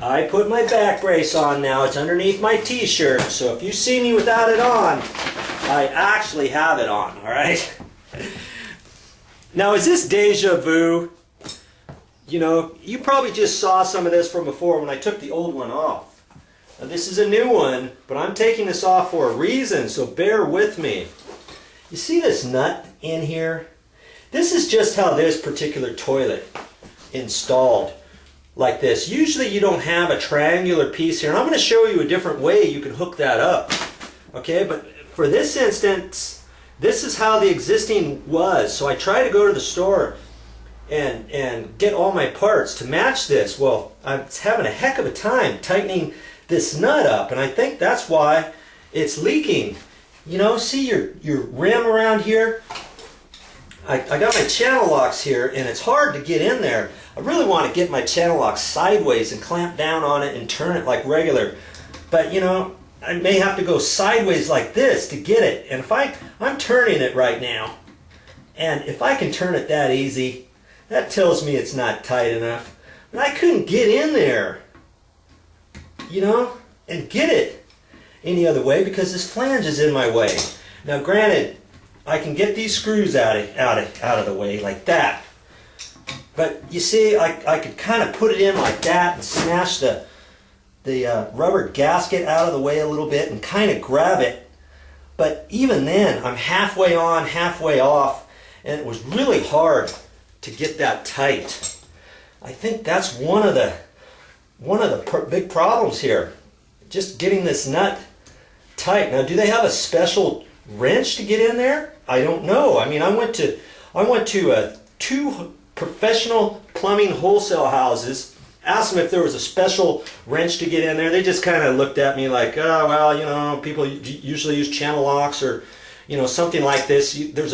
I put my back brace on now. It's underneath my t-shirt, so if you see me without it on, I actually have it on, all right? Now, is this deja vu? You know, you probably just saw some of this from before when I took the old one off. Now, this is a new one, but I'm taking this off for a reason, so bear with me. You see this nut in here? This is just how this particular toilet installed like this. Usually you don't have a triangular piece here, and I'm going to show you a different way you can hook that up. Okay, but for this instance, this is how the existing was. So I try to go to the store and get all my parts to match this. Well, I'm having a heck of a time tightening this nut up, and I think that's why it's leaking. You know, see your rim around here? I got my channel locks here, and it's hard to get in there. I really want to get my channel lock sideways and clamp down on it and turn it like regular. But, you know, I may have to go sideways like this to get it. And if I'm turning it right now, and if I can turn it that easy, that tells me it's not tight enough. But I couldn't get in there, you know, and get it any other way because this flange is in my way. Now, granted, I can get these screws out of the way like that. But you see, I could kind of put it in like that and smash the rubber gasket out of the way a little bit and kind of grab it. But even then, I'm halfway on, halfway off, and it was really hard to get that tight. I think that's one of the big problems here. Just getting this nut tight. Now, do they have a special wrench to get in there? I don't know. I mean, I went to two professional plumbing wholesale houses, asked them if there was a special wrench to get in there. They just kind of looked at me like, oh, well, you know, people usually use channel locks or, you know, something like this. There's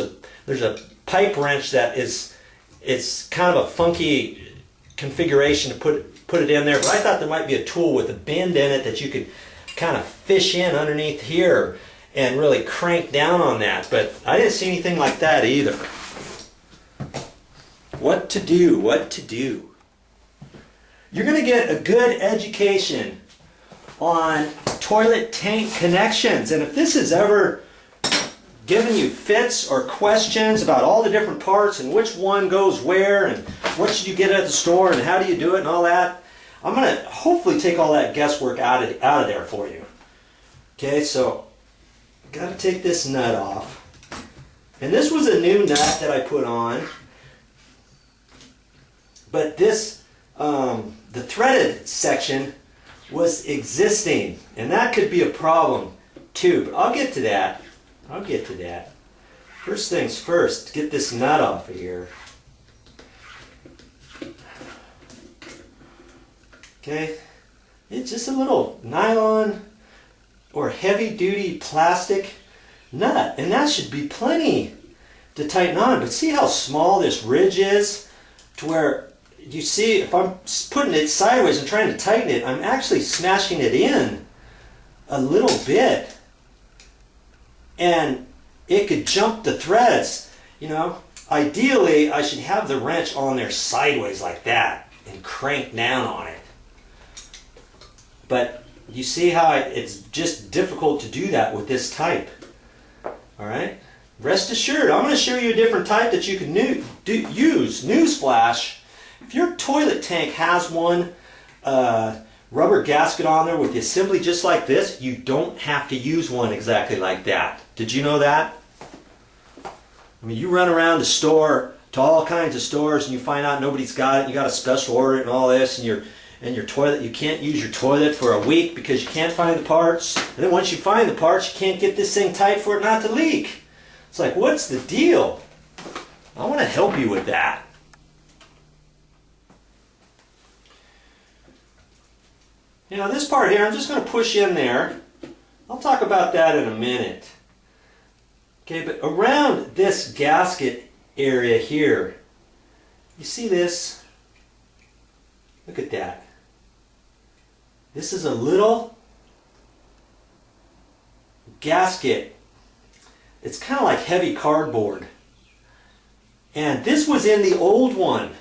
a pipe wrench that it's kind of a funky configuration to put it in there. But I thought there might be a tool with a bend in it that you could kind of fish in underneath here and really crank down on that. But I didn't see anything like that either. What to do? What to do? You're going to get a good education on toilet tank connections. And if this has ever given you fits or questions about all the different parts and which one goes where and what should you get at the store and how do you do it and all that, I'm going to hopefully take all that guesswork out of there for you. Okay, so got to take this nut off. And this was a new nut that I put on. But this, the threaded section was existing. And that could be a problem too. But I'll get to that. I'll get to that. First things first, get this nut off of here. Okay, it's just a little nylon or heavy-duty plastic nut, and that should be plenty to tighten on. But see how small this ridge is, to where you see if I'm putting it sideways and trying to tighten it, I'm actually smashing it in a little bit, and it could jump the threads. You know, ideally I should have the wrench on there sideways like that and crank down on it. But you see how it's just difficult to do that with this type. Alright? Rest assured, I'm going to show you a different type that you can use. Newsflash, if your toilet tank has one rubber gasket on there with the assembly just like this, you don't have to use one exactly like that. Did you know that? I mean, you run around the store, to all kinds of stores, and you find out nobody's got it, you got a special order and all this, and your toilet, you can't use your toilet for a week because you can't find the parts. And then once you find the parts, you can't get this thing tight for it not to leak. It's like, what's the deal? I want to help you with that. You know, this part here, I'm just going to push in there. I'll talk about that in a minute. Okay, but around this gasket area here, you see this? Look at that. This is a little gasket. It's kind of like heavy cardboard. And this was in the old one.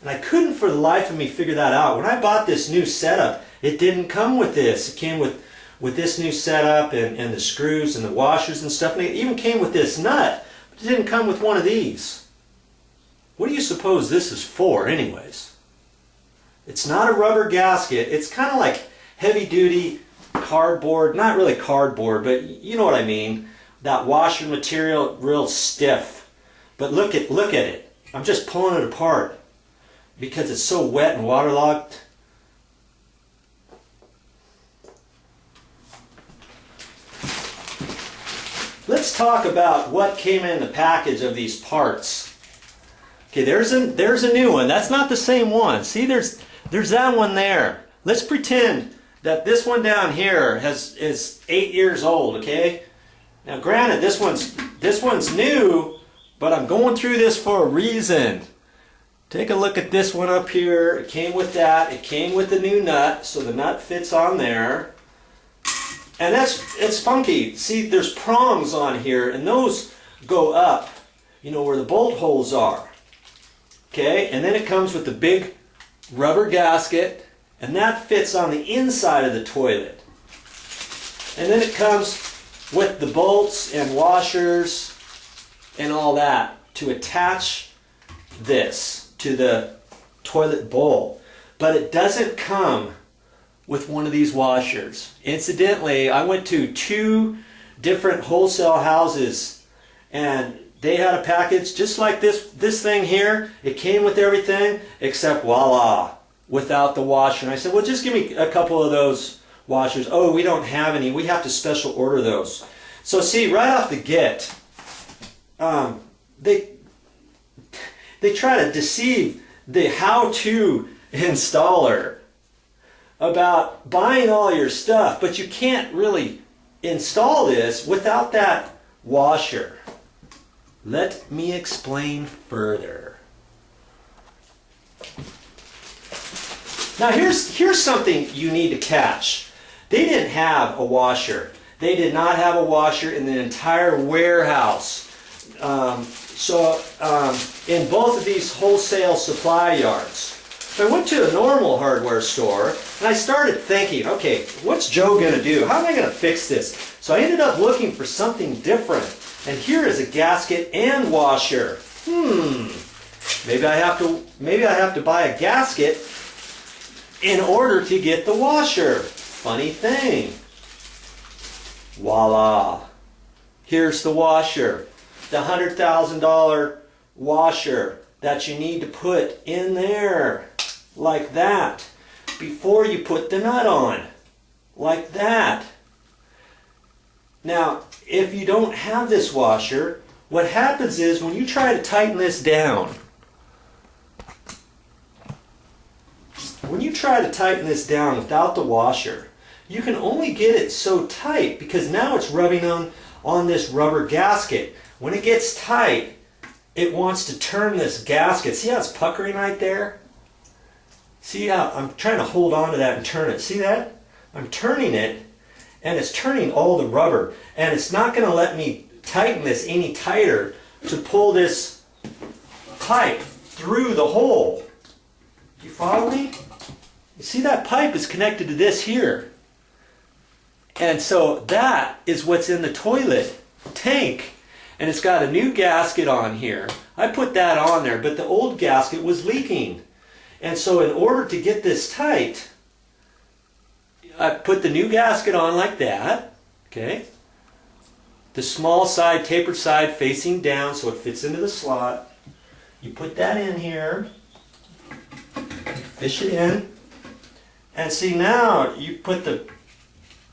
And I couldn't for the life of me figure that out. When I bought this new setup, it didn't come with this. It came with this new setup and the screws and the washers and stuff. And it even came with this nut, but it didn't come with one of these. What do you suppose this is for anyways? It's not a rubber gasket. It's kind of like heavy-duty cardboard. Not really cardboard, but you know what I mean. That washer material, real stiff. But look at it. I'm just pulling it apart because it's so wet and waterlogged. Let's talk about what came in the package of these parts. Okay, there's a new one. That's not the same one. See, there's that one there. Let's pretend that this one down here is 8 years old, okay? Now granted, this one's new, but I'm going through this for a reason. Take a look at this one up here. It came with that. It came with the new nut, so the nut fits on there. And it's funky. See, there's prongs on here, and those go up, you know, where the bolt holes are. Okay, and then it comes with the big rubber gasket, and that fits on the inside of the toilet. And then it comes with the bolts and washers and all that to attach this to the toilet bowl. But it doesn't come with one of these washers. Incidentally, I went to 2 different wholesale houses and they had a package just like this thing here. It came with everything except voila, without the washer. And I said, well, just give me a couple of those washers. Oh, we don't have any. We have to special order those. So see, right off the get, they try to deceive the how-to installer about buying all your stuff, but you can't really install this without that washer. Let me explain further. Now here's something you need to catch. They didn't have a washer. They did not have a washer in the entire warehouse. In both of these wholesale supply yards. So I went to a normal hardware store and I started thinking, okay, what's Joe going to do? How am I going to fix this? So I ended up looking for something different. And here is a gasket and washer. Maybe I have to buy a gasket in order to get the washer. Funny thing. Voila. Here's the washer. The $100,000 washer that you need to put in there. Like that. Before you put the nut on. Like that. Now, if you don't have this washer, what happens is when you try to tighten this down, without the washer, you can only get it so tight because now it's rubbing on this rubber gasket. When it gets tight, it wants to turn this gasket. See how it's puckering right there? See how I'm trying to hold on to that and turn it. See that? I'm turning it and it's turning all the rubber, and it's not going to let me tighten this any tighter to pull this pipe through the hole. You follow me? You see that pipe is connected to this here. And so that is what's in the toilet tank. And it's got a new gasket on here. I put that on there, but the old gasket was leaking. And so in order to get this tight, I put the new gasket on like that. Okay. The small side, tapered side facing down so it fits into the slot. You put that in here. Fish it in. And see, now you put the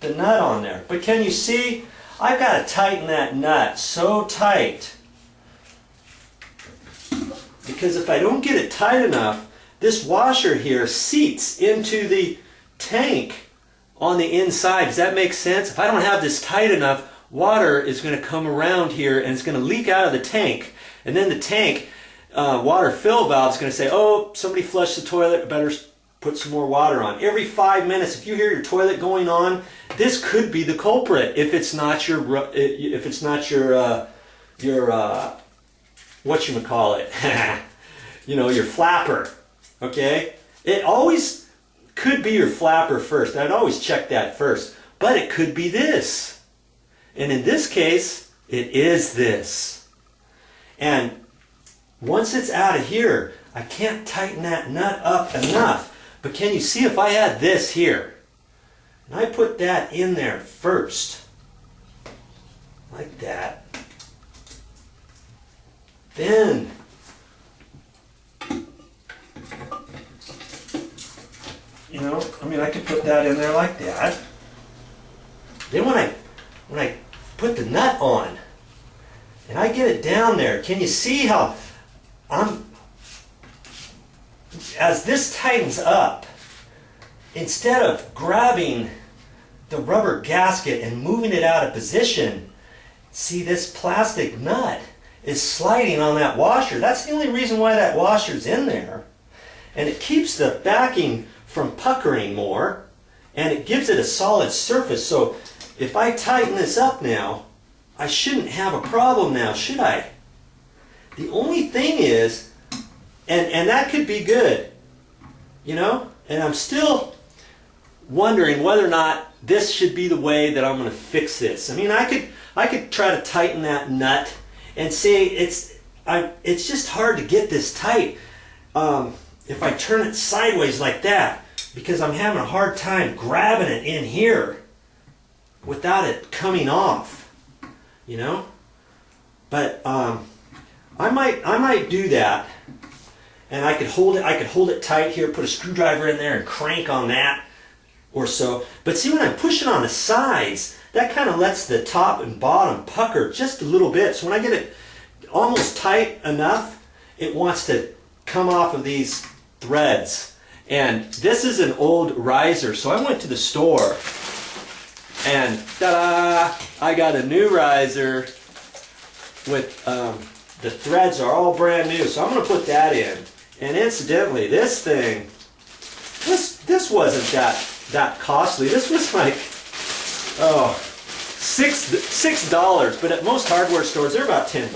nut on there. But can you see? I've got to tighten that nut so tight. Because if I don't get it tight enough, this washer here seats into the tank on the inside. Does that make sense? If I don't have this tight enough, water is going to come around here and it's going to leak out of the tank. And then the tank water fill valve is going to say, oh, somebody flushed the toilet, better put some more water on. Every 5 minutes, if you hear your toilet going on, this could be the culprit. If it's not your whatchamacallit, you know, your flapper. okay? It always could be your flapper first. I'd always check that first. But it could be this. And in this case, it is this. And once it's out of here, I can't tighten that nut up enough. But can you see if I had this here? And I put that in there first. Like that. Then I could put that in there like that. Then when I put the nut on and I get it down there, can you see how as this tightens up, instead of grabbing the rubber gasket and moving it out of position, see, this plastic nut is sliding on that washer. That's the only reason why that washer's in there. And it keeps the backing from puckering more, and it gives it a solid surface. So if I tighten this up now, I shouldn't have a problem now, should I? The only thing is, and that could be good, you know? And I'm still wondering whether or not this should be the way that I'm going to fix this. I mean, I could try to tighten that nut and say it's just hard to get this tight if I turn it sideways like that, because I'm having a hard time grabbing it in here without it coming off, you know. But I might do that, and I could hold it tight here, put a screwdriver in there and crank on that or so. But see, when I'm pushing on the sides, that kind of lets the top and bottom pucker just a little bit. So when I get it almost tight enough, it wants to come off of these threads. And this is an old riser, so I went to the store and ta-da! I got a new riser with the threads are all brand new, so I'm going to put that in. And incidentally, this thing, this wasn't that costly. This was like $6, but at most hardware stores they're about $10.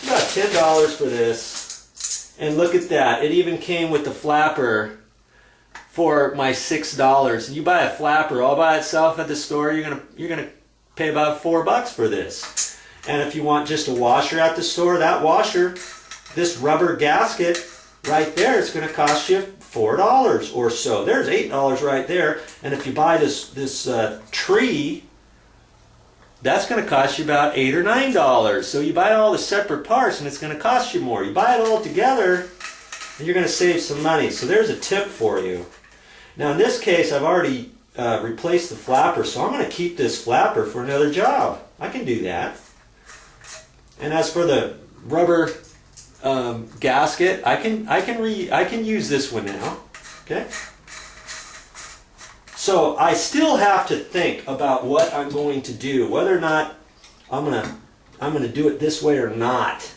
About $10 for this. And look at that, it even came with the flapper for my $6. And you buy a flapper all by itself at the store, you're gonna pay about $4 for this. And if you want just a washer at the store, that washer, this rubber gasket right there, is going to cost you $4 or so. There's $8 right there. And if you buy this tree, that's going to cost you about $8 or $9. So you buy all the separate parts and it's going to cost you more. You buy it all together and you're going to save some money. So there's a tip for you. Now in this case, I've already replaced the flapper, so I'm going to keep this flapper for another job. I can do that. And as for the rubber gasket, I can use this one now. Okay. So I still have to think about what I'm going to do, whether or not I'm gonna do it this way or not.